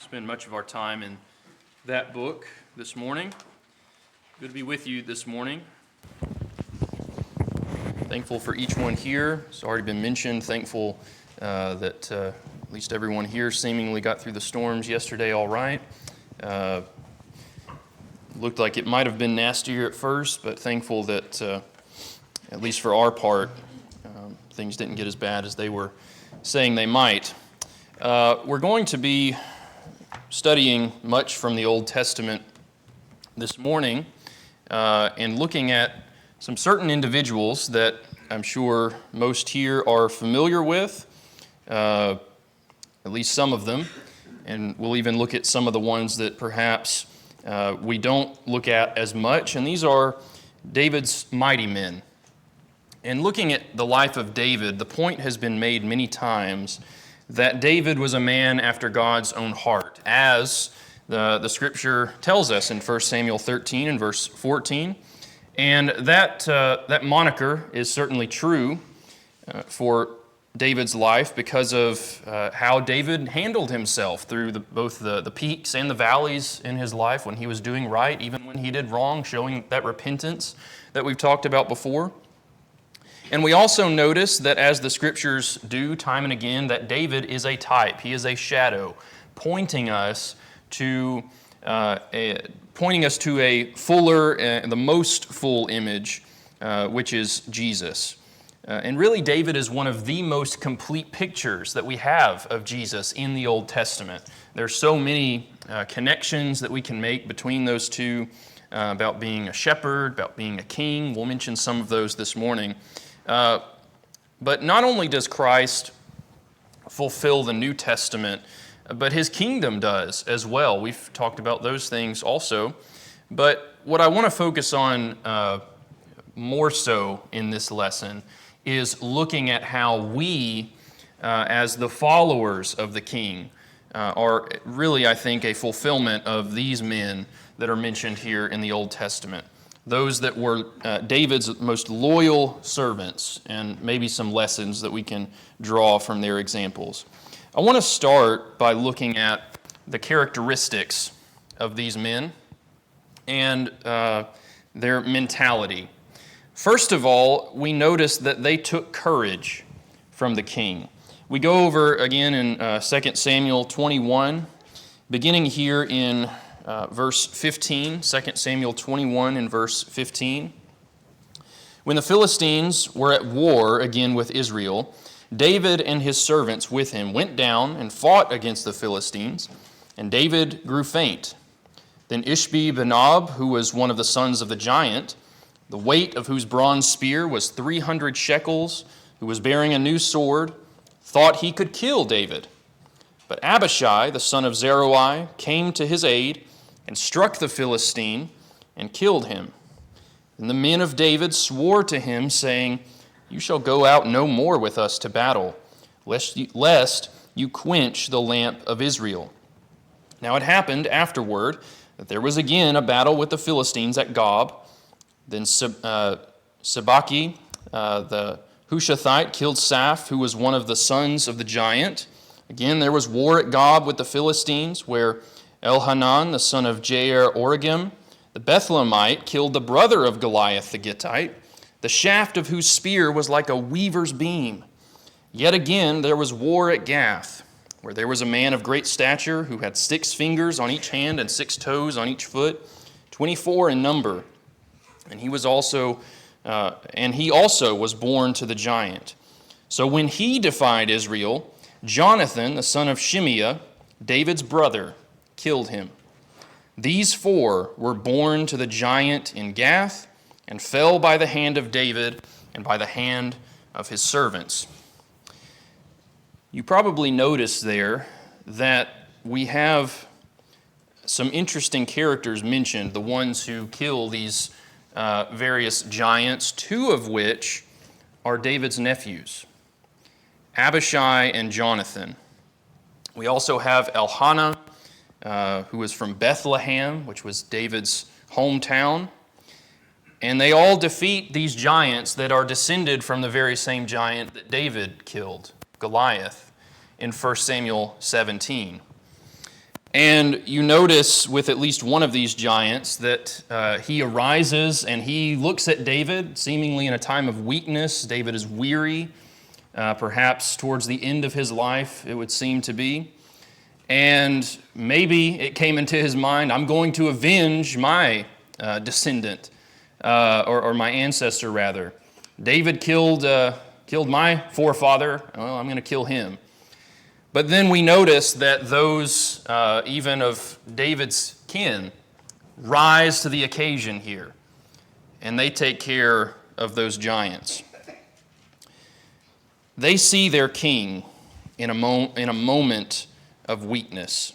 spend much of our time in that book this morning. Good to be with you this morning. Thankful for each one here. It's already been mentioned. Thankful that at least everyone here seemingly got through the storms yesterday all right. Looked like it might have been nastier at first, but thankful that at least for our part, things didn't get as bad as they were saying they might. We're going to be studying much from the Old Testament this morning and looking at some certain individuals that I'm sure most here are familiar with, at least some of them, and we'll even look at some of the ones that perhaps we don't look at as much, and these are David's mighty men. And looking at the life of David, the point has been made many times that David was a man after God's own heart, as the Scripture tells us in 1 Samuel 13 and verse 14. And that moniker is certainly true for David's life because of how David handled himself through both the peaks and the valleys in his life when he was doing right, even when he did wrong, showing that repentance that we've talked about before. And we also notice that as the Scriptures do time and again, that David is a type. He is a shadow, pointing us to a fuller, the most full image, which is Jesus. And really, David is one of the most complete pictures that we have of Jesus in the Old Testament. There's so many connections that we can make between those two about being a shepherd, about being a king. We'll mention some of those this morning. But not only does Christ fulfill the New Testament, but his kingdom does as well. We've talked about those things also. But what I want to focus on more so in this lesson is looking at how we, as the followers of the King, are really, I think, a fulfillment of these men that are mentioned here in the Old Testament. Those that were David's most loyal servants, and maybe some lessons that we can draw from their examples. I want to start by looking at the characteristics of these men and their mentality. First of all, we notice that they took courage from the king. We go over again in 2 Samuel 21, beginning here in verse 15, 2 Samuel 21 and verse 15. When the Philistines were at war again with Israel, David and his servants with him went down and fought against the Philistines, and David grew faint. Then Ishbi-Benob, who was one of the sons of the giant, the weight of whose bronze spear was 300 shekels, who was bearing a new sword, thought he could kill David. But Abishai, the son of Zeruiah, came to his aid and struck the Philistine and killed him. And the men of David swore to him, saying, "You shall go out no more with us to battle, lest you quench the lamp of Israel." Now it happened afterward that there was again a battle with the Philistines at Gob. Then Sabaki, the Hushathite, killed Saph, who was one of the sons of the giant. Again, there was war at Gob with the Philistines, where Elhanan, the son of Jair-Oregim, the Bethlehemite, killed the brother of Goliath the Gittite, the shaft of whose spear was like a weaver's beam. Yet again there was war at Gath, where there was a man of great stature who had 6 fingers on each hand and 6 toes on each foot, 24 in number. And he also was born to the giant. So when he defied Israel, Jonathan, the son of Shimeah, David's brother, killed him. These 4 were born to the giant in Gath and fell by the hand of David and by the hand of his servants. You probably notice there that we have some interesting characters mentioned, the ones who kill these various giants, 2 of which are David's nephews, Abishai and Jonathan. We also have Elkanah, who is from Bethlehem, which was David's hometown. And they all defeat these giants that are descended from the very same giant that David killed, Goliath, in 1 Samuel 17. And you notice with at least one of these giants that he arises and he looks at David, seemingly in a time of weakness. David is weary, perhaps towards the end of his life, it would seem to be. And maybe it came into his mind, I'm going to avenge my descendant, or my ancestor, rather. David killed my forefather, well, I'm going to kill him. But then we notice that those, even of David's kin, rise to the occasion here, and they take care of those giants. They see their king in a moment of weakness.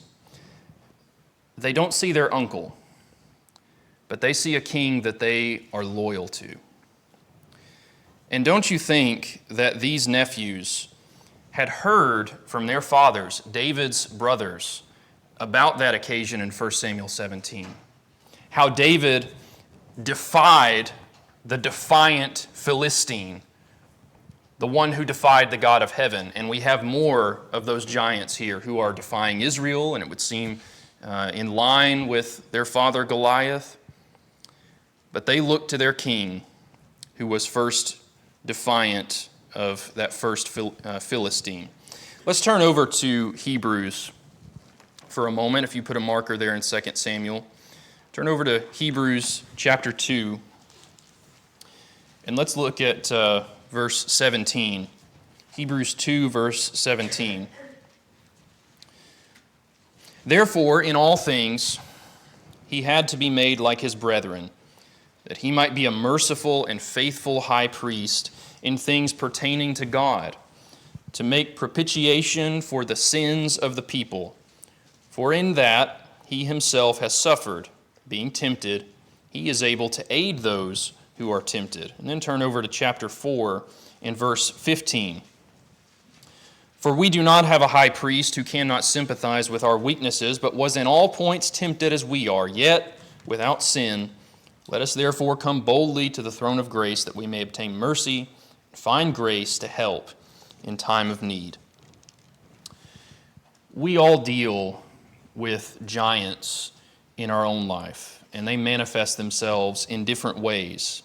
They don't see their uncle, but they see a king that they are loyal to. And don't you think that these nephews had heard from their fathers, David's brothers, about that occasion in 1 Samuel 17? How David defied the defiant Philistine, the one who defied the God of heaven. And we have more of those giants here who are defying Israel, and it would seem in line with their father Goliath. But they looked to their king, who was first defiant of that first Philistine. Let's turn over to Hebrews for a moment. If you put a marker there in 2 Samuel, turn over to Hebrews chapter 2, and let's look at verse 17. Hebrews 2, verse 17. Therefore, in all things, he had to be made like his brethren, that he might be a merciful and faithful high priest in things pertaining to God, to make propitiation for the sins of the people. For in that he himself has suffered, being tempted, he is able to aid those who are tempted. And then turn over to chapter 4 and verse 15. For we do not have a high priest who cannot sympathize with our weaknesses, but was in all points tempted as we are, yet without sin. Let us therefore come boldly to the throne of grace, that we may obtain mercy, find grace to help in time of need. We all deal with giants in our own life, and they manifest themselves in different ways.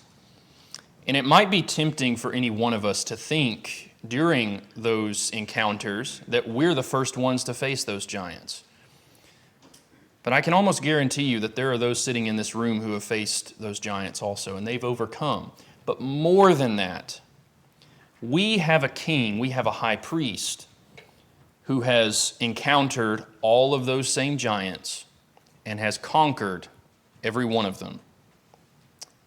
And it might be tempting for any one of us to think during those encounters that we're the first ones to face those giants. But I can almost guarantee you that there are those sitting in this room who have faced those giants also, and they've overcome. But more than that, we have a king, we have a high priest who has encountered all of those same giants and has conquered every one of them.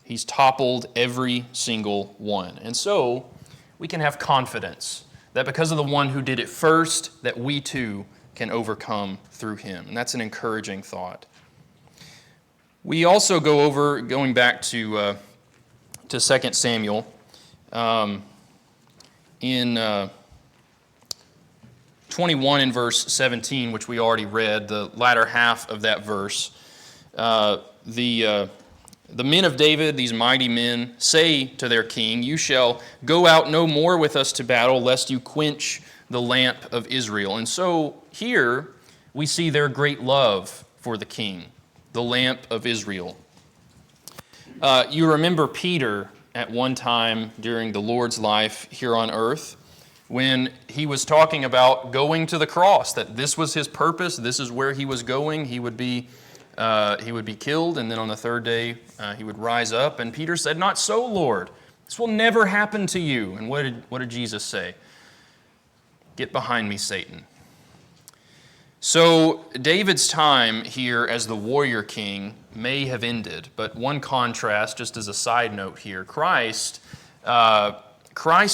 He's toppled every single one. And so we can have confidence that because of the one who did it first, that we too can overcome through him. And that's an encouraging thought. We also going back to 2 Samuel, in 21 and verse 17, which we already read, the latter half of that verse, the men of David, these mighty men, say to their king, "You shall go out no more with us to battle, lest you quench the lamp of Israel." And so here we see their great love for the king, the lamp of Israel. You remember Peter at one time during the Lord's life here on earth, when he was talking about going to the cross, that this was his purpose, this is where he was going, he would be killed, and then on the third day he would rise up. And Peter said, "Not so, Lord. This will never happen to you." And what did Jesus say? "Get behind me, Satan." So David's time here as the warrior king may have ended, but one contrast, just as a side note here, Christ's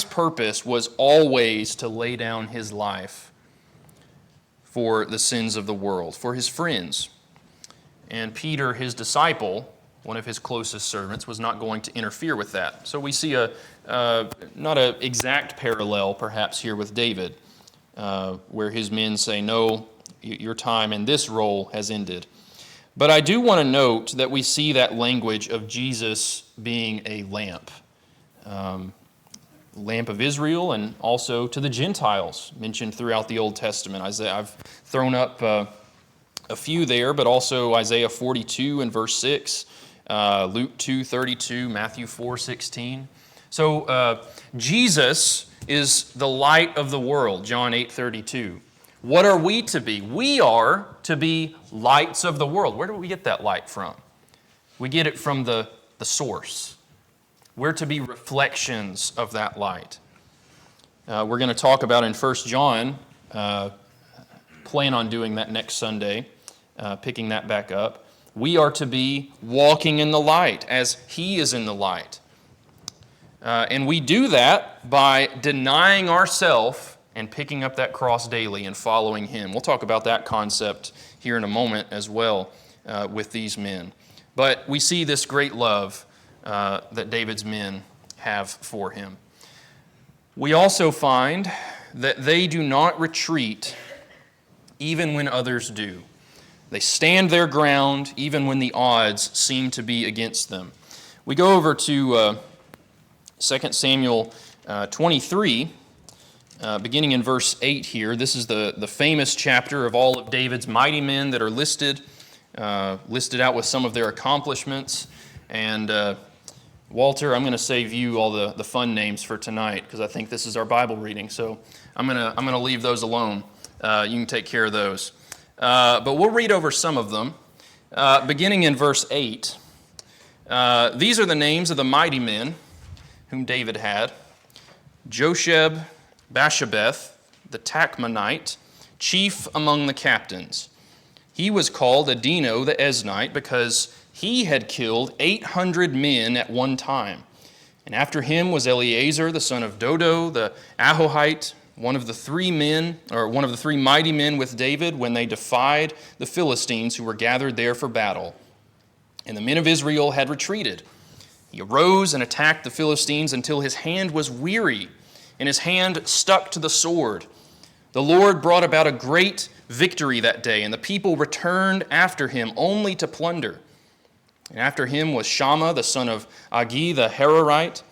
purpose was always to lay down his life for the sins of the world, for his friends. And Peter, his disciple, one of his closest servants, was not going to interfere with that. So we see not an exact parallel perhaps here with David, where his men say, "No, your time in this role has ended." But I do want to note that we see that language of Jesus being a lamp. Lamp of Israel, and also to the Gentiles mentioned throughout the Old Testament. I've thrown up a few there, but also Isaiah 42 and verse 6, Luke 2:32, Matthew 4:16. So Jesus is the light of the world, John 8:32. What are we to be? We are to be lights of the world. Where do we get that light from? We get it from the source. We're to be reflections of that light. We're going to talk about in 1 John, plan on doing that next Sunday, picking that back up. We are to be walking in the light as He is in the light. And we do that by denying ourselves and picking up that cross daily and following Him. We'll talk about that concept here in a moment as well with these men. But we see this great love that David's men have for him. We also find that they do not retreat even when others do. They stand their ground even when the odds seem to be against them. We go over to 2 Samuel 23, beginning in verse 8 here. This is the famous chapter of all of David's mighty men that are listed out with some of their accomplishments. And Walter, I'm going to save you all the fun names for tonight because I think this is our Bible reading. So I'm going to leave those alone. You can take care of those. But we'll read over some of them. Beginning in verse 8. These are the names of the mighty men whom David had: Josheb, Bashabeth, the Tachmonite, chief among the captains. He was called Adino the Eznite because he had killed 800 men at one time. And after him was Eleazar, the son of Dodo, the Ahohite, one of the three mighty men with David when they defied the Philistines who were gathered there for battle. And the men of Israel had retreated. He arose and attacked the Philistines until his hand was weary, and his hand stuck to the sword. The Lord brought about a great victory that day, and the people returned after him only to plunder. And after him was Shammah, the son of Agi, the Hararite.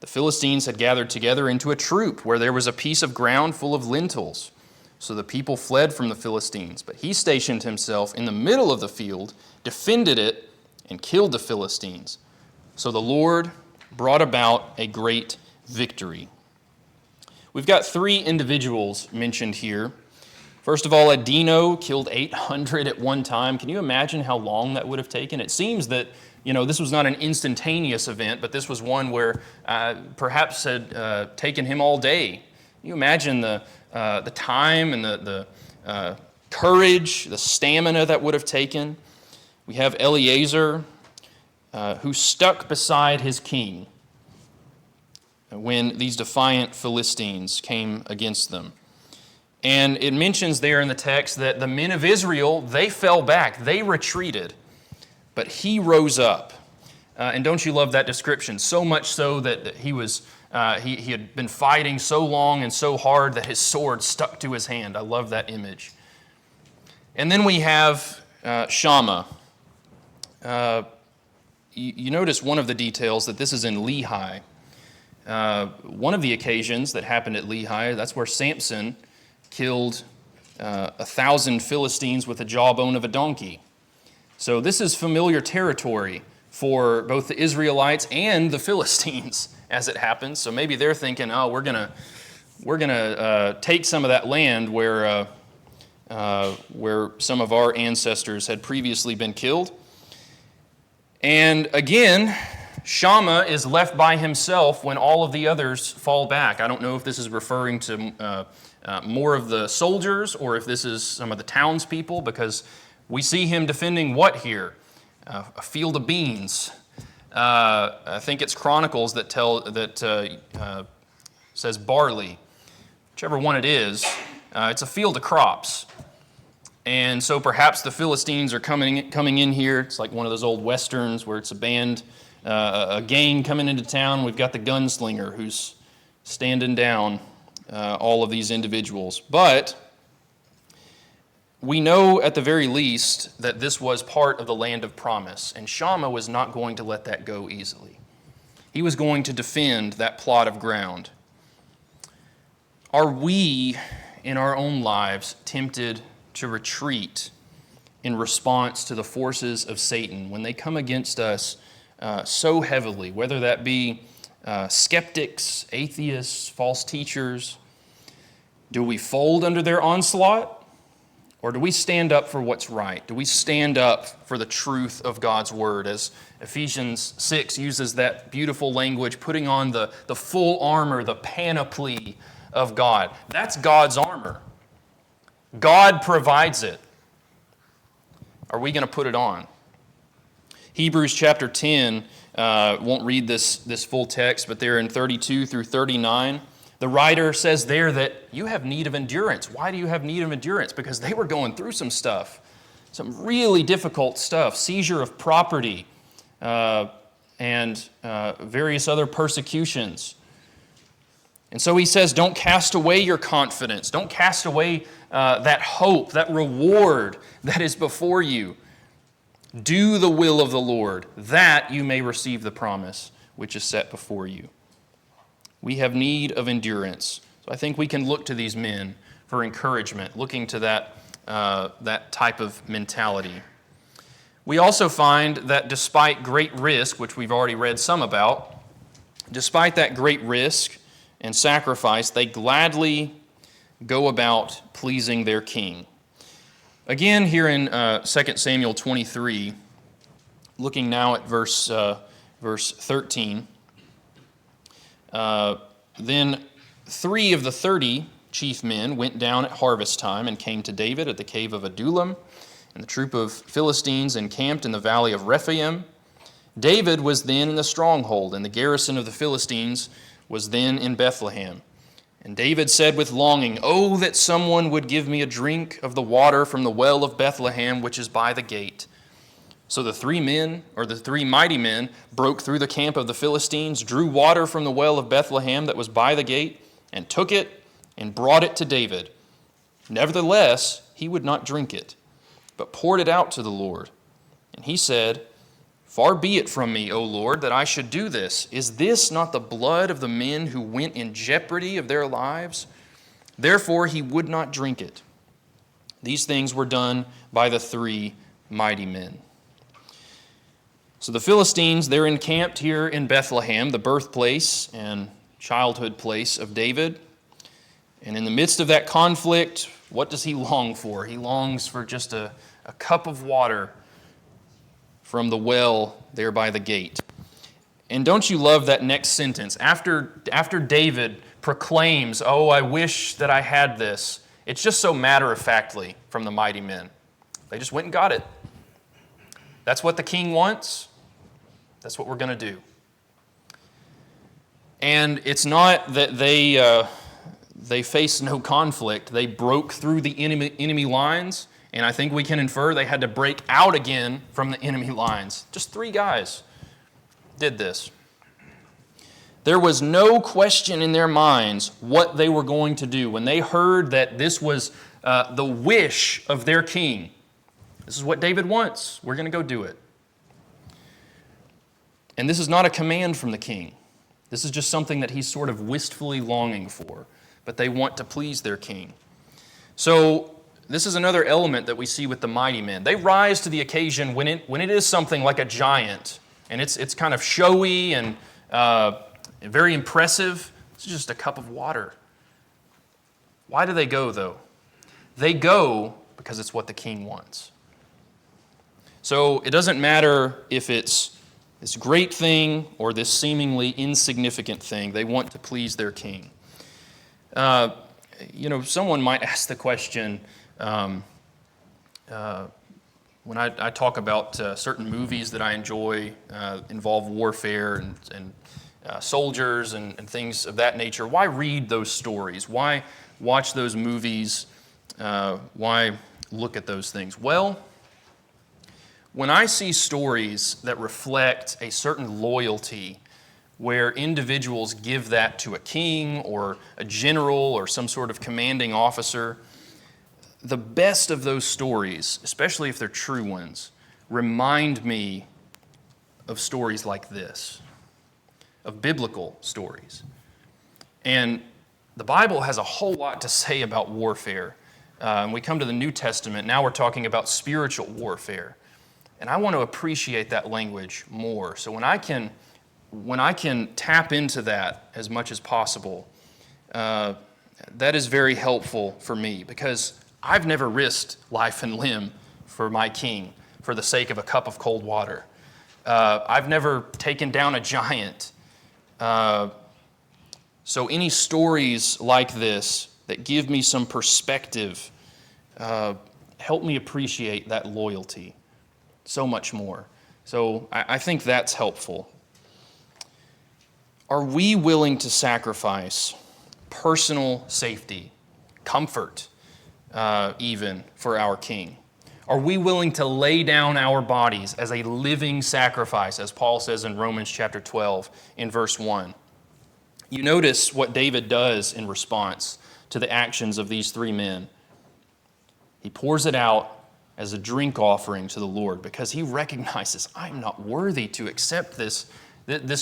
The Philistines had gathered together into a troop where there was a piece of ground full of lentils. So the people fled from the Philistines, but he stationed himself in the middle of the field, defended it, and killed the Philistines. So the Lord brought about a great victory. We've got three individuals mentioned here. First of all, Adino killed 800 at one time. Can you imagine how long that would have taken? It seems that, this was not an instantaneous event, but this was one where perhaps had taken him all day. Can you imagine the time and the courage, the stamina that would have taken? We have Eleazar, who stuck beside his king when these defiant Philistines came against them. And it mentions there in the text that the men of Israel, they fell back, they retreated, but he rose up. And don't you love that description? So much so that he had been fighting so long and so hard that his sword stuck to his hand. I love that image. And then we have Shammah. You notice one of the details that this is in Lehi. One of the occasions that happened at Lehi, that's where Samson killed 1,000 Philistines with the jawbone of a donkey. So this is familiar territory for both the Israelites and the Philistines as it happens. So maybe they're thinking, oh, we're gonna take some of that land where some of our ancestors had previously been killed. And again, Shammah is left by himself when all of the others fall back. I don't know if this is referring to more of the soldiers or if this is some of the townspeople, because we see him defending what here? A field of beans. I think it's Chronicles that says barley. Whichever one it is, it's a field of crops. And so perhaps the Philistines are coming in here. It's like one of those old westerns where it's a band, a gang coming into town. We've got the gunslinger who's standing down all of these individuals. But we know at the very least that this was part of the land of promise, and Shammah was not going to let that go easily. He was going to defend that plot of ground. Are we in our own lives tempted to retreat in response to the forces of Satan when they come against us so heavily, whether that be skeptics, atheists, false teachers? Do we fold under their onslaught? Or do we stand up for what's right? Do we stand up for the truth of God's word? As Ephesians 6 uses that beautiful language, putting on the full armor, the panoply of God. That's God's armor. God provides it. Are we going to put it on? Hebrews chapter 10, won't read this full text, but there in 32 through 39, the writer says there that you have need of endurance. Why do you have need of endurance? Because they were going through some stuff, some really difficult stuff, seizure of property, and various other persecutions. And so he says, don't cast away your confidence. Don't cast away that hope, that reward that is before you. Do the will of the Lord, that you may receive the promise which is set before you. We have need of endurance. So I think we can look to these men for encouragement, looking to that type of mentality. We also find that despite great risk, which we've already read some about, despite that great risk and sacrifice, they gladly go about pleasing their king. Again, here in 2 Samuel 23, looking now at verse 13, then 3 of the 30 chief men went down at harvest time and came to David at the cave of Adullam, and the troop of Philistines encamped in the valley of Rephaim. David was then in the stronghold, and the garrison of the Philistines was then in Bethlehem. And David said with longing, "Oh, that someone would give me a drink of the water from the well of Bethlehem, which is by the gate." So the 3 mighty men, broke through the camp of the Philistines, drew water from the well of Bethlehem that was by the gate, and took it and brought it to David. Nevertheless, he would not drink it, but poured it out to the Lord. And he said, "Far be it from me, O Lord, that I should do this. Is this not the blood of the men who went in jeopardy of their lives?" Therefore he would not drink it. These things were done by the 3 mighty men. So the Philistines, they're encamped here in Bethlehem, the birthplace and childhood place of David. And in the midst of that conflict, what does he long for? He longs for just a cup of water from the well there by the gate. And don't you love that next sentence? After David proclaims, "Oh, I wish that I had this," it's just so matter-of-factly from the mighty men. They just went and got it. That's what the king wants. That's what we're going to do. And it's not that they faced no conflict. They broke through the enemy lines, and I think we can infer they had to break out again from the enemy lines. Just 3 guys did this. There was no question in their minds what they were going to do. When they heard that this was the wish of their king, this is what David wants, we're going to go do it. And this is not a command from the king. This is just something that he's sort of wistfully longing for. But they want to please their king. So this is another element that we see with the mighty men. They rise to the occasion when it is something like a giant, and it's kind of showy and very impressive. It's just a cup of water. Why do they go, though? They go because it's what the king wants. So it doesn't matter if it's this great thing or this seemingly insignificant thing. They want to please their king. Someone might ask the question, when I talk about certain movies that I enjoy, involve warfare and soldiers and things of that nature, why read those stories? Why watch those movies? Why look at those things? Well, when I see stories that reflect a certain loyalty where individuals give that to a king or a general or some sort of commanding officer, the best of those stories, especially if they're true ones, remind me of stories like this, of biblical stories. And the Bible has a whole lot to say about warfare. and we come to the New Testament, now we're talking about spiritual warfare. And I want to appreciate that language more. So when I can tap into that as much as possible, that is very helpful for me, because I've never risked life and limb for my king for the sake of a cup of cold water. I've never taken down a giant. So any stories like this that give me some perspective help me appreciate that loyalty so much more. So I think that's helpful. Are we willing to sacrifice personal safety, comfort, even for our King? Are we willing to lay down our bodies as a living sacrifice, as Paul says in Romans chapter 12 in verse 1? You notice what David does in response to the actions of these three men. He pours it out as a drink offering to the Lord, because he recognizes, I'm not worthy to accept this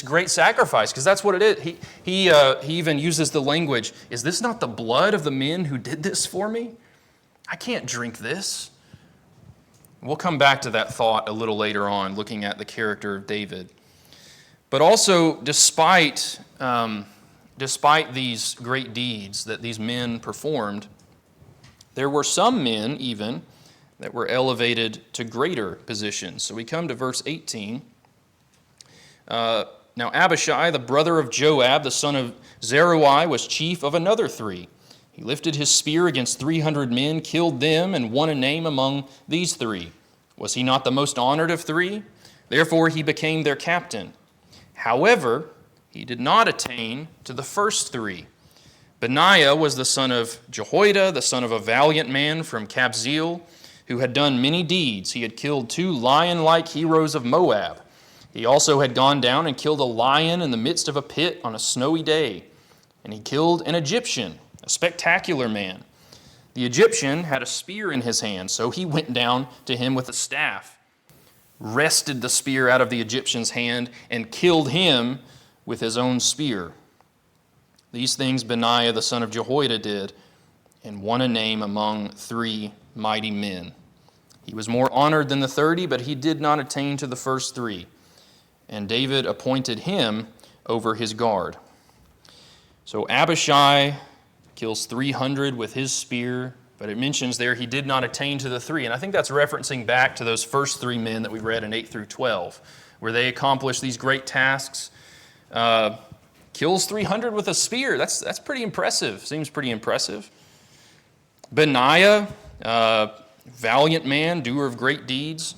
great sacrifice, because that's what it is. He even uses the language, is this not the blood of the men who did this for me? I can't drink this. We'll come back to that thought a little later on, looking at the character of David. But also, despite these great deeds that these men performed, there were some men even that were elevated to greater positions. So we come to verse 18. Now Abishai, the brother of Joab, the son of Zeruiah, was chief of another three. He lifted his spear against 300 men, killed them, and won a name among these three. Was he not the most honored of three? Therefore he became their captain. However, he did not attain to the first three. Benaiah was the son of Jehoiada, the son of a valiant man from Kabzeel, who had done many deeds. He had killed 2 lion-like heroes of Moab. He also had gone down and killed a lion in the midst of a pit on a snowy day. And he killed an Egyptian, a spectacular man. The Egyptian had a spear in his hand, so he went down to him with a staff, wrested the spear out of the Egyptian's hand, and killed him with his own spear. These things Benaiah the son of Jehoiada did, and won a name among 3 mighty men. He was more honored than the 30, but he did not attain to the first 3. And David appointed him over his guard. So Abishai kills 300 with his spear, but it mentions there he did not attain to the 3. And I think that's referencing back to those first 3 men that we read in 8 through 12, where they accomplished these great tasks. Kills 300 with a spear. That's pretty impressive. Seems pretty impressive. Benaiah, valiant man, doer of great deeds,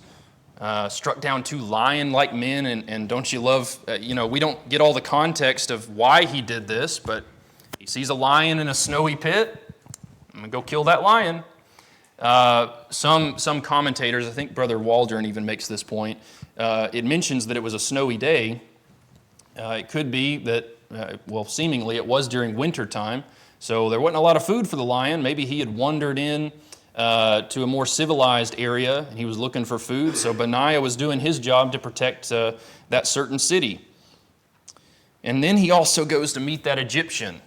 struck down 2 lion-like men, and don't you love, we don't get all the context of why he did this, but he sees a lion in a snowy pit. I'm going to go kill that lion. Some commentators, I think Brother Waldron even makes this point, it mentions that it was a snowy day. It could be that, seemingly it was during winter time, so there wasn't a lot of food for the lion. Maybe he had wandered in to a more civilized area, and he was looking for food, so Benaiah was doing his job to protect that certain city. And then he also goes to meet that Egyptian.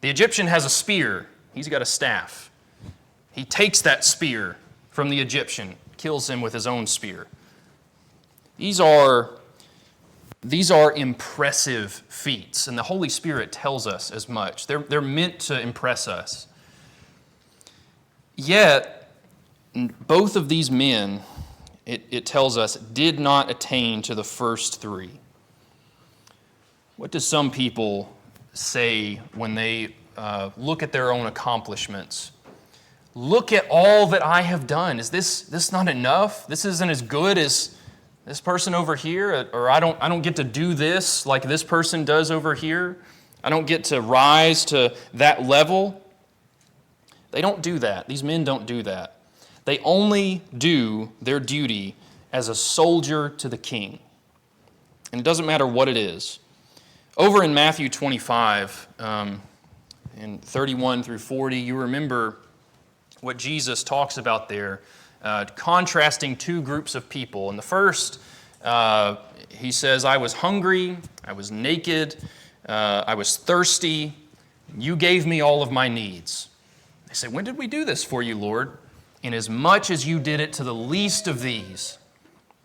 The Egyptian has a spear. He's got a staff. He takes that spear from the Egyptian, kills him with his own spear. These are impressive feats, and the Holy Spirit tells us as much. They're meant to impress us. Yet, both of these men, it tells us, did not attain to the first 3. What do some people say when they look at their own accomplishments? Look at all that I have done. Is this not enough? This isn't as good as this person over here, or I don't get to do this like this person does over here. I don't get to rise to that level. They don't do that. These men don't do that. They only do their duty as a soldier to the king. And it doesn't matter what it is. Over in Matthew 25, in 31 through 40, you remember what Jesus talks about there, contrasting 2 groups of people. In the first, he says, I was hungry, I was naked, I was thirsty, you gave me all of my needs. They say, when did we do this for you, Lord? Inasmuch as you did it to the least of these,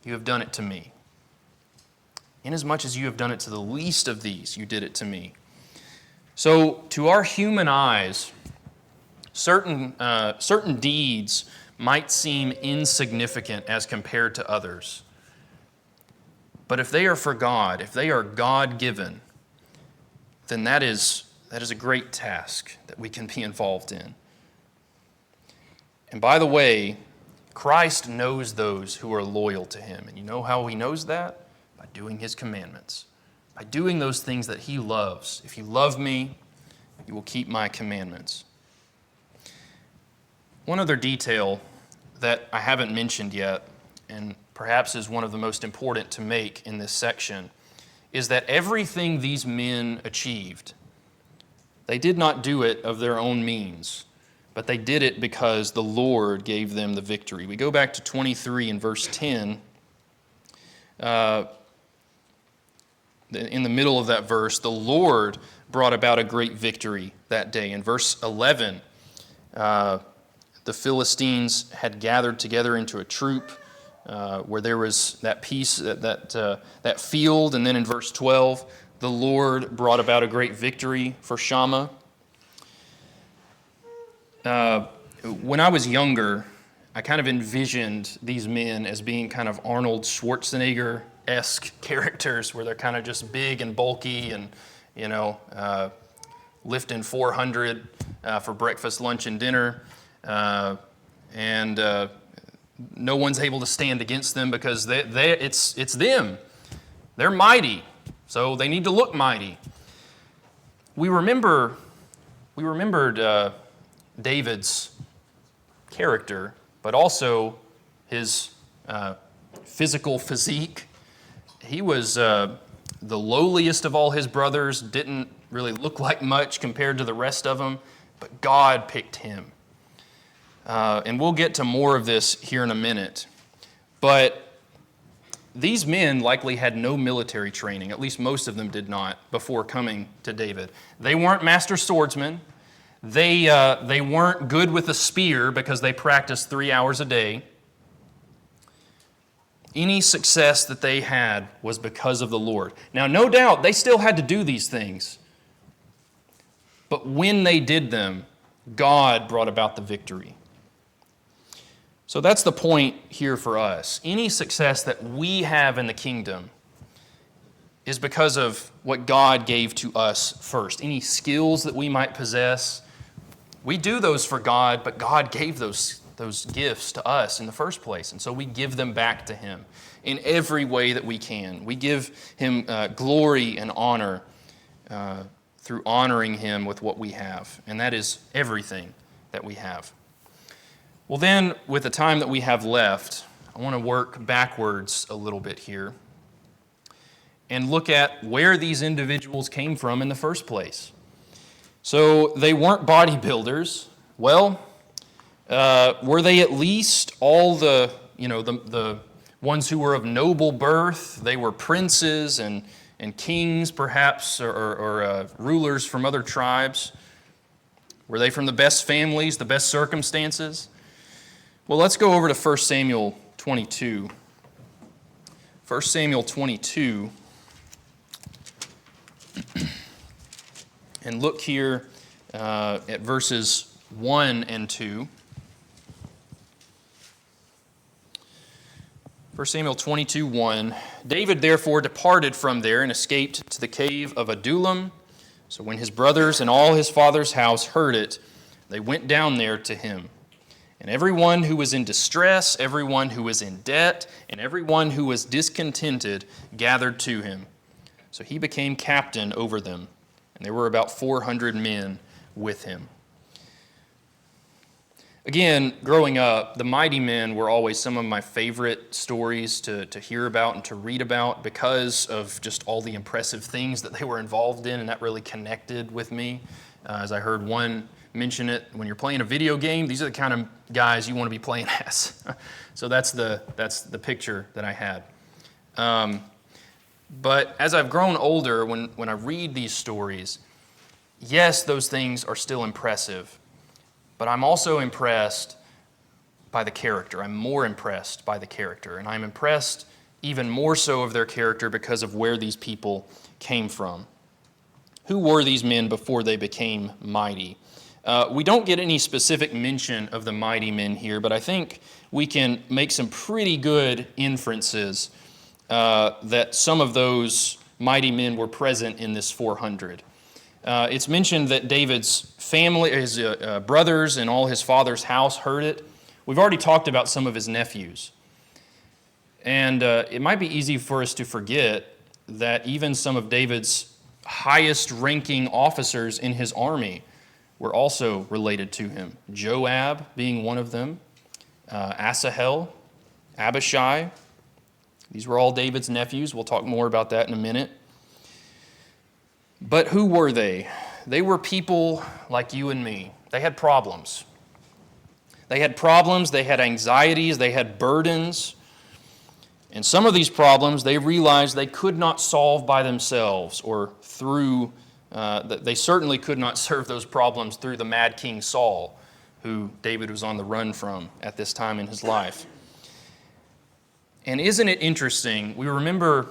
you have done it to me. Inasmuch as you have done it to the least of these, you did it to me. So, to our human eyes, certain deeds might seem insignificant as compared to others. But if they are for God, if they are God-given, then that is a great task that we can be involved in. And by the way, Christ knows those who are loyal to him. And you know how he knows that? By doing his commandments. By doing those things that he loves. If you love me, you will keep my commandments. One other detail that I haven't mentioned yet, and perhaps is one of the most important to make in this section, is that everything these men achieved, they did not do it of their own means, but they did it because the Lord gave them the victory. We go back to 23 and verse 10. In the middle of that verse, the Lord brought about a great victory that day. In verse 11, the Philistines had gathered together into a troop where there was that piece, that field. And then in verse 12, the Lord brought about a great victory for Shammah. When I was younger, I kind of envisioned these men as being kind of Arnold Schwarzenegger-esque characters, where they're kind of just big and bulky and, lifting 400 for breakfast, lunch, and dinner. And no one's able to stand against them because it's them. They're mighty, so they need to look mighty. We remembered David's character, but also his physical physique. He was the lowliest of all his brothers, didn't really look like much compared to the rest of them, but God picked him. And we'll get to more of this here in a minute. But these men likely had no military training, at least most of them did not, before coming to David. They weren't master swordsmen. They weren't good with a spear because they practiced 3 hours a day. Any success that they had was because of the Lord. Now, no doubt, they still had to do these things. But when they did them, God brought about the victory. So that's the point here for us. Any success that we have in the kingdom is because of what God gave to us first. Any skills that we might possess, we do those for God, but God gave those gifts to us in the first place. And so we give them back to him in every way that we can. We give him glory and honor through honoring him with what we have. And that is everything that we have. Well then, with the time that we have left, I want to work backwards a little bit here and look at where these individuals came from in the first place. So they weren't bodybuilders. Well, were they at least all the ones who were of noble birth? They were princes and kings, perhaps, or rulers from other tribes. Were they from the best families, the best circumstances? Well, let's go over to 1 Samuel 22. 1 Samuel 22. And look here at verses 1 and 2. 1 Samuel 22, 1. David therefore departed from there and escaped to the cave of Adullam. So when his brothers and all his father's house heard it, they went down there to him. And everyone who was in distress, everyone who was in debt, and everyone who was discontented gathered to him. So he became captain over them. And there were about 400 men with him. Again, growing up, the mighty men were always some of my favorite stories to hear about and to read about because of just all the impressive things that they were involved in, and that really connected with me. As I heard one mention it, when you're playing a video game, these are the kind of guys you want to be playing as. So that's the picture that I had. But as I've grown older, when I read these stories, yes, those things are still impressive. but I'm also impressed by the character. I'm more impressed by the character, and I'm impressed even more so of their character because of where these people came from. Who were these men before they became mighty? We don't get any specific mention of the mighty men here, but I think we can make some pretty good inferences that some of those mighty men were present in this 400. It's mentioned that David's family, his brothers and all his father's house heard it. We've already talked about some of his nephews. And it might be easy for us to forget that even some of David's highest ranking officers in his army were also related to him. Joab being one of them, Asahel, Abishai. These were all David's nephews. We'll talk more about that in a minute. But who were they? They were people like you and me. They had problems. They had problems, they had anxieties, they had burdens. And some of these problems they realized they could not solve by themselves or through, they certainly could not serve those problems through the mad King Saul, who David was on the run from at this time in his life. And isn't it interesting? We remember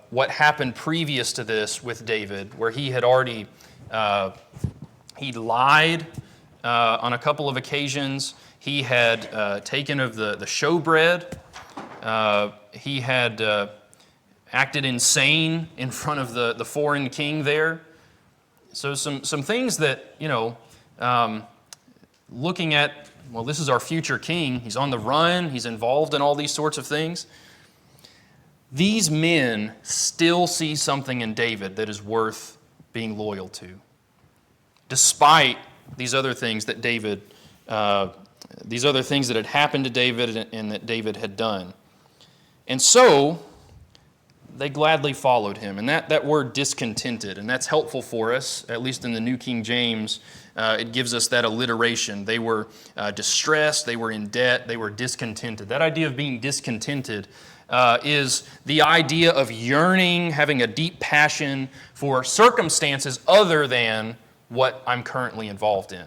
what happened previous to this with David, where he had already, he lied on a couple of occasions. He had taken of the showbread. He had acted insane in front of the foreign king there. So some things that, looking at, well, this is our future king. He's on the run. He's involved in all these sorts of things. These men still see something in David that is worth being loyal to, despite these other things that had happened to David and that David had done. And so they gladly followed him. And that word discontented, and that's helpful for us, at least in the New King James. It gives us that alliteration. They were distressed, they were in debt, they were discontented. That idea of being discontented is the idea of yearning, having a deep passion for circumstances other than what I'm currently involved in.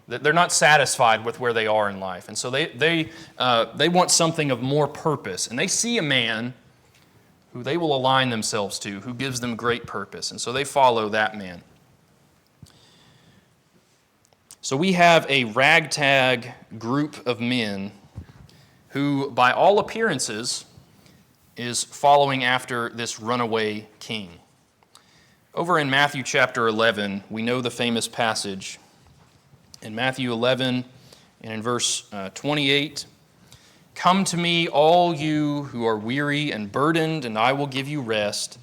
They're not satisfied with where they are in life. And so they want something of more purpose. And they see a man who they will align themselves to, who gives them great purpose. And so they follow that man. So we have a ragtag group of men who, by all appearances, is following after this runaway king. Over in Matthew chapter 11, we know the famous passage. In Matthew 11 and in verse 28, "Come to me, all you who are weary and burdened, and I will give you rest.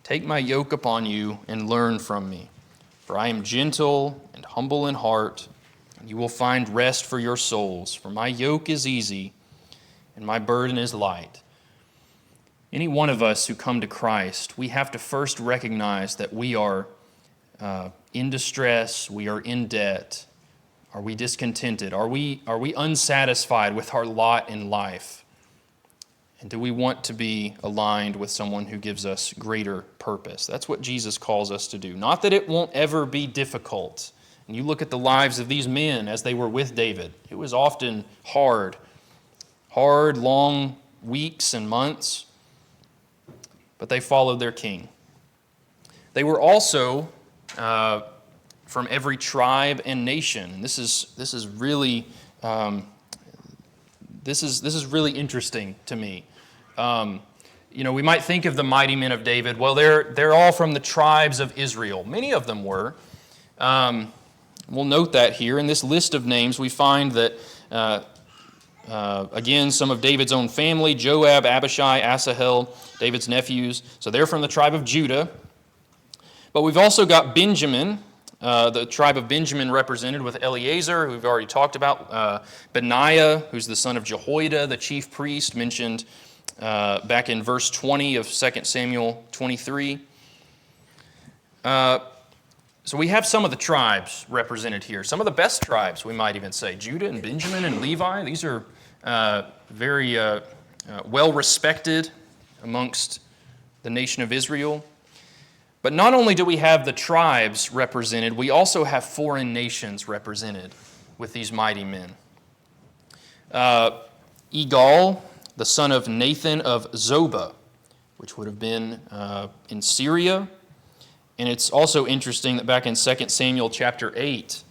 Take my yoke upon you and learn from me. For I am gentle and humble in heart, and you will find rest for your souls. For my yoke is easy and my burden is light." Any one of us who come to Christ, we have to first recognize that we are in distress, we are in debt. Are we discontented? Are we unsatisfied with our lot in life? And do we want to be aligned with someone who gives us greater purpose? That's what Jesus calls us to do. Not that it won't ever be difficult. And you look at the lives of these men as they were with David. It was often hard, long weeks and months. But they followed their king. They were also from every tribe and nation. And this is really interesting to me. We might think of the mighty men of David. Well, they're all from the tribes of Israel. Many of them were. We'll note that here in this list of names. We find that again, some of David's own family: Joab, Abishai, Asahel, David's nephews. So they're from the tribe of Judah. But we've also got Benjamin. The tribe of Benjamin represented with Eleazar, who we've already talked about. Benaiah, who's the son of Jehoiada, the chief priest, mentioned back in verse 20 of 2 Samuel 23. So we have some of the tribes represented here. Some of the best tribes, we might even say. Judah and Benjamin and Levi. These are very well-respected amongst the nation of Israel. But not only do we have the tribes represented, we also have foreign nations represented. with these mighty men. Egal, the son of Nathan of Zobah, which would have been in Syria. And it's also interesting that back in 2 Samuel chapter 8,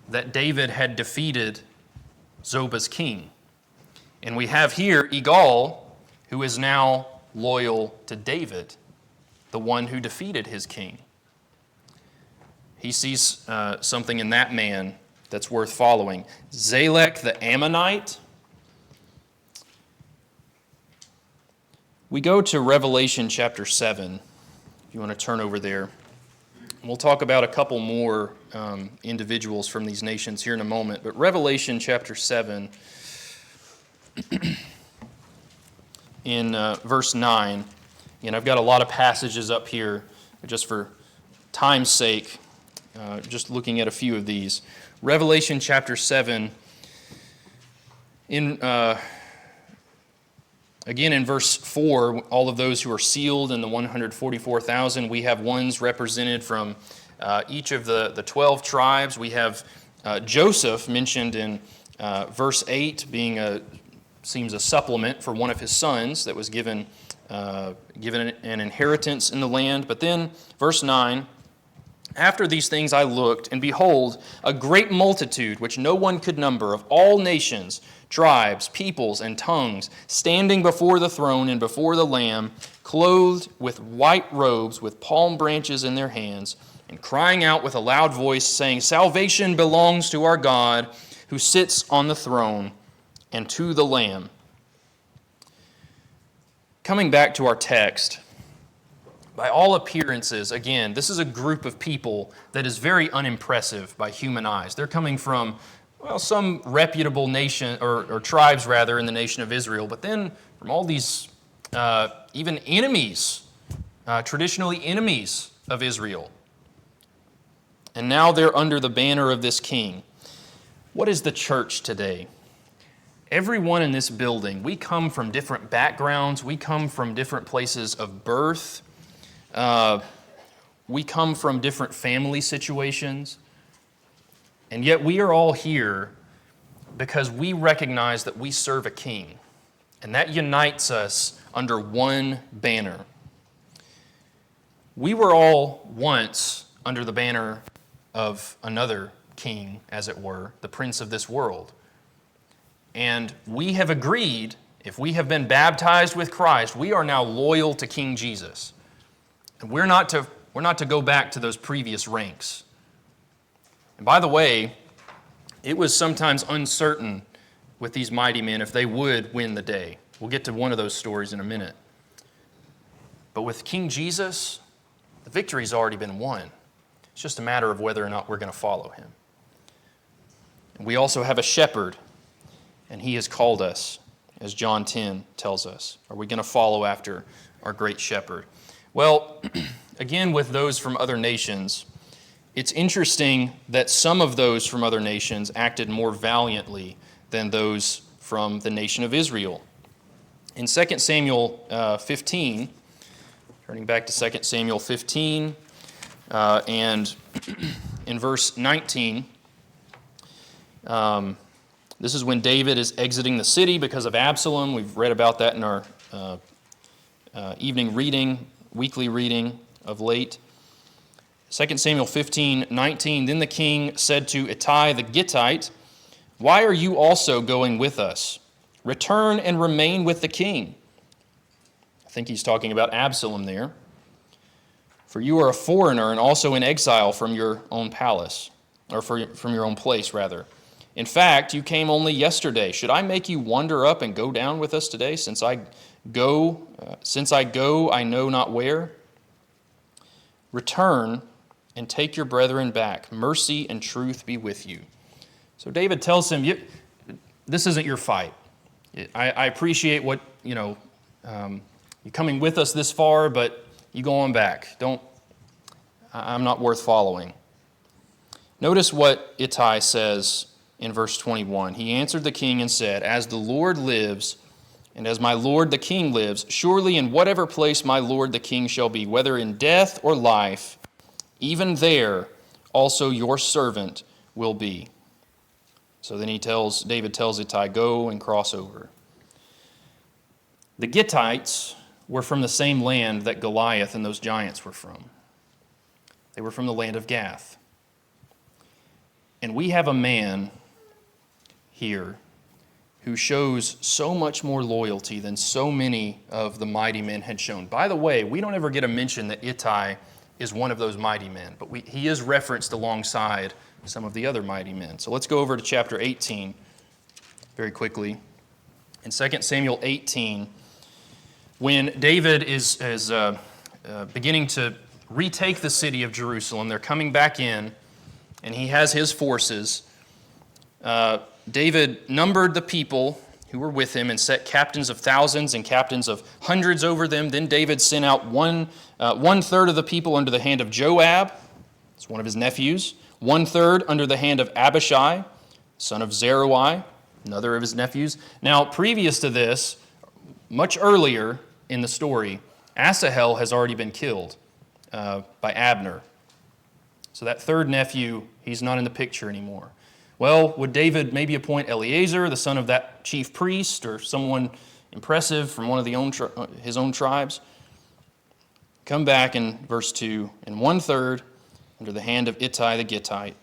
that David had defeated Zobah's king. And we have here Egal, who is now loyal to David, the one who defeated his king. He sees something in that man that's worth following. Zalek the Ammonite. We go to Revelation chapter 7, if you want to turn over there. We'll talk about a couple more individuals from these nations here in a moment. But Revelation chapter 7, in verse 9, and I've got a lot of passages up here, just for time's sake, just looking at a few of these. Revelation chapter 7, again in verse 4, all of those who are sealed in the 144,000, we have ones represented from each of the 12 tribes. We have Joseph mentioned in verse 8 being seems a supplement for one of his sons that was given an inheritance in the land. But then verse 9, after these things I looked, and behold, a great multitude, which no one could number, of all nations, tribes, peoples, and tongues, standing before the throne and before the Lamb, clothed with white robes, with palm branches in their hands, and crying out with a loud voice, saying, Salvation belongs to our God, who sits on the throne, and to the Lamb. Coming back to our text, by all appearances, again, this is a group of people that is very unimpressive by human eyes. They're coming from, well, some reputable nation, or tribes rather, in the nation of Israel, but then from all these even enemies, traditionally enemies of Israel. And now they're under the banner of this king. What is the church today? Everyone in this building, we come from different backgrounds. We come from different places of birth. We come from different family situations. And yet we are all here because we recognize that we serve a king. And that unites us under one banner. We were all once under the banner of another king, as it were, the prince of this world. And we have agreed, if we have been baptized with Christ, we are now loyal to King Jesus. And we're not to go back to those previous ranks. And by the way, it was sometimes uncertain with these mighty men if they would win the day. We'll get to one of those stories in a minute. But with King Jesus, the victory's already been won. It's just a matter of whether or not we're going to follow him. And we also have a shepherd, and he has called us, as John 10 tells us. Are we going to follow after our great shepherd? Well, again, with those from other nations, it's interesting that some of those from other nations acted more valiantly than those from the nation of Israel. In 2 Samuel 15, turning back to 2 Samuel 15, and in verse 19, this is when David is exiting the city because of Absalom. We've read about that in our evening reading, weekly reading of late. 2 Samuel 15:19, then the king said to Ittai the Gittite, why are you also going with us? Return and remain with the king. I think he's talking about Absalom there. For you are a foreigner and also in exile from your own palace, or from your own place, rather. In fact, you came only yesterday. Should I make you wander up and go down with us today, since I go, I know not where? Return and take your brethren back. Mercy and truth be with you. So David tells him, this isn't your fight. I appreciate what, you're coming with us this far, but you go on back. I'm not worth following. Notice what Ittai says in verse 21. He answered the king and said, as the Lord lives, and as my lord the king lives, surely in whatever place my lord the king shall be, whether in death or life, even there also your servant will be. So then David tells Ittai, go and cross over. The Gittites were from the same land that Goliath and those giants were from. They were from the land of Gath. And we have a man here who shows so much more loyalty than so many of the mighty men had shown. By the way, we don't ever get a mention that Ittai is one of those mighty men, but he is referenced alongside some of the other mighty men. So let's go over to chapter 18 very quickly. In 2 Samuel 18, when David is beginning to retake the city of Jerusalem, they're coming back in, and he has his forces. David numbered the people who were with him and set captains of thousands and captains of hundreds over them. Then David sent out one third of the people under the hand of Joab, it's one of his nephews, 1/3 under the hand of Abishai, son of Zeruiah, another of his nephews. Now, previous to this, much earlier in the story, Asahel has already been killed by Abner. So that third nephew, he's not in the picture anymore. Well, would David maybe appoint Eleazar, the son of that chief priest, or someone impressive from one of his own tribes? Come back in verse 2, and 1/3 under the hand of Ittai the Gittite.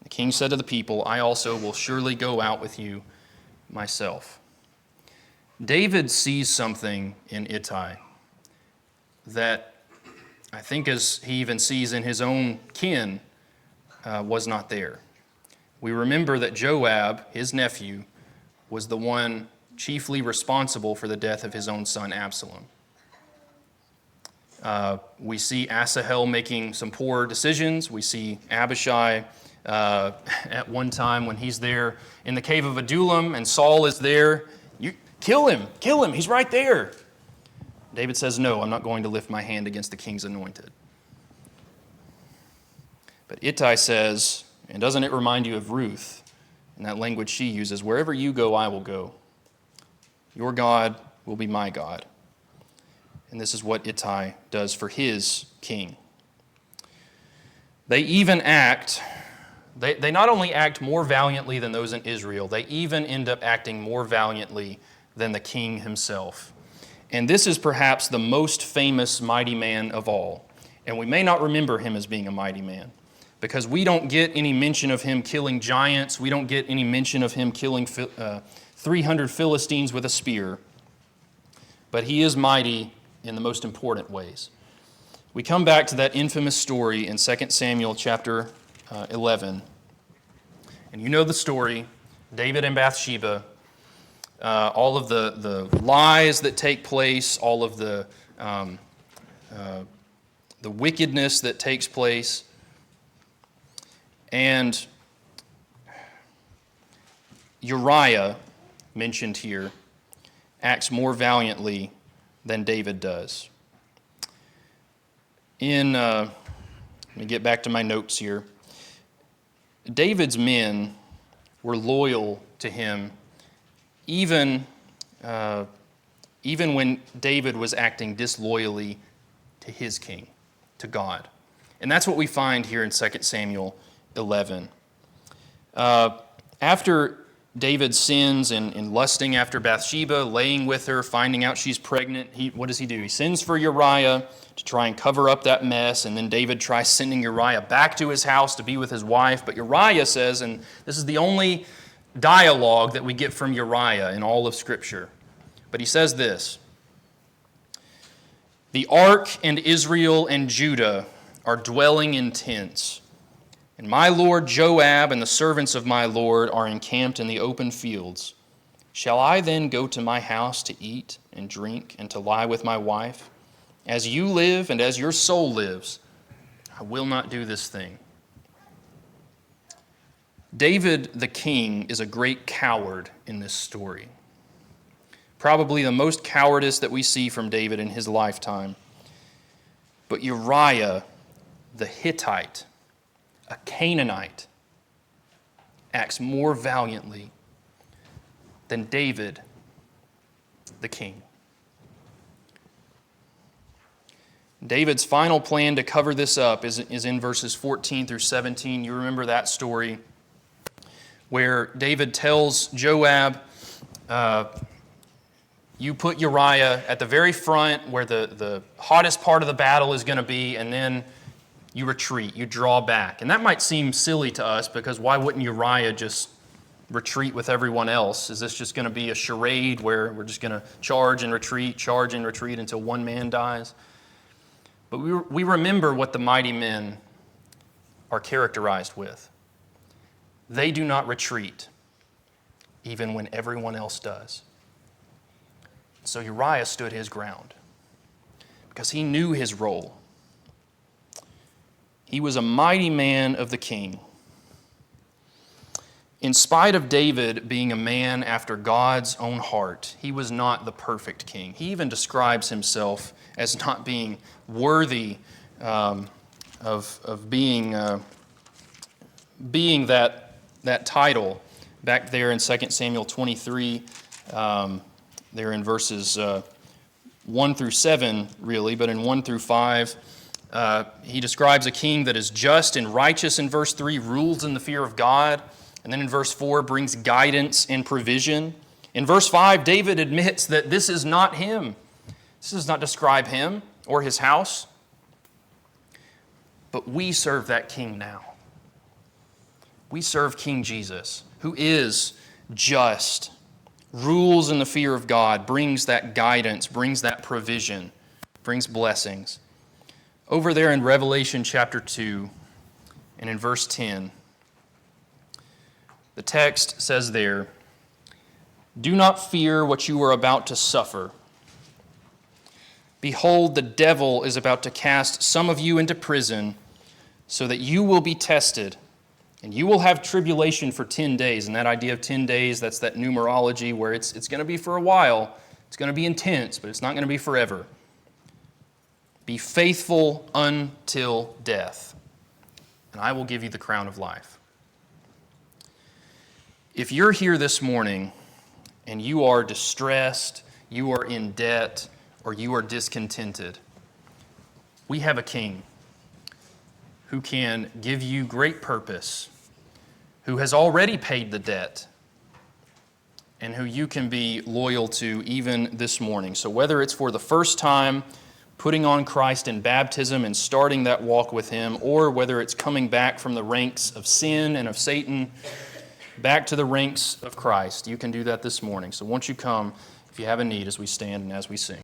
The king said to the people, I also will surely go out with you myself. David sees something in Ittai that I think, as he even sees in his own kin, was not there. We remember that Joab, his nephew, was the one chiefly responsible for the death of his own son Absalom. We see Asahel making some poor decisions. We see Abishai at one time when he's there in the cave of Adullam and Saul is there. You kill him, he's right there. David says, no, I'm not going to lift my hand against the king's anointed. But Ittai says, and doesn't it remind you of Ruth in that language she uses, wherever you go, I will go. Your God will be my God. And this is what Ittai does for his king. They even act, they not only act more valiantly than those in Israel, they even end up acting more valiantly than the king himself. And this is perhaps the most famous mighty man of all. And we may not remember him as being a mighty man, because we don't get any mention of him killing giants. We don't get any mention of him killing 300 Philistines with a spear. But he is mighty in the most important ways. We come back to that infamous story in 2 Samuel chapter 11. And you know the story, David and Bathsheba, all of the lies that take place, all of the wickedness that takes place. And Uriah, mentioned here, acts more valiantly than David does. Let me get back to my notes here. David's men were loyal to him even when David was acting disloyally to his king, to God. And that's what we find here in 2 Samuel 11. After David sins in lusting after Bathsheba, laying with her, finding out she's pregnant, what does he do? He sends for Uriah to try and cover up that mess, and then David tries sending Uriah back to his house to be with his wife. But Uriah says, and this is the only dialogue that we get from Uriah in all of Scripture, but he says this: the ark and Israel and Judah are dwelling in tents, and my lord Joab and the servants of my lord are encamped in the open fields. Shall I then go to my house to eat and drink and to lie with my wife? As you live and as your soul lives, I will not do this thing. David the king is a great coward in this story. Probably the most cowardice that we see from David in his lifetime. But Uriah the Hittite, a Canaanite, acts more valiantly than David the king. David's final plan to cover this up is in verses 14 through 17. You remember that story where David tells Joab, you put Uriah at the very front where the hottest part of the battle is going to be, and then you retreat, you draw back. And that might seem silly to us, because why wouldn't Uriah just retreat with everyone else? Is this just going to be a charade where we're just going to charge and retreat until one man dies? But we remember what the mighty men are characterized with. They do not retreat, even when everyone else does. So Uriah stood his ground because he knew his role. He was a mighty man of the king. In spite of David being a man after God's own heart, he was not the perfect king. He even describes himself as not being worthy of being that title. Back there in 2 Samuel 23, there in verses 1 through 7, really, but in 1 through 5, he describes a king that is just and righteous in verse 3, rules in the fear of God, and then in verse 4 brings guidance and provision. In verse 5, David admits that this is not him. This does not describe him or his house. But we serve that king now. We serve King Jesus, who is just, rules in the fear of God, brings that guidance, brings that provision, brings blessings. Over there in Revelation chapter 2 and in verse 10, the text says there, "Do not fear what you are about to suffer. Behold, the devil is about to cast some of you into prison, so that you will be tested, and you will have tribulation for 10 days. And that idea of 10 days, that's that numerology where it's going to be for a while. It's going to be intense, but it's not going to be forever. Be faithful until death, and I will give you the crown of life." If you're here this morning and you are distressed, you are in debt, or you are discontented, we have a king who can give you great purpose, who has already paid the debt, and who you can be loyal to even this morning. So whether it's for the first time, putting on Christ in baptism and starting that walk with Him, or whether it's coming back from the ranks of sin and of Satan back to the ranks of Christ, you can do that this morning. So won't you come if you have a need as we stand and as we sing.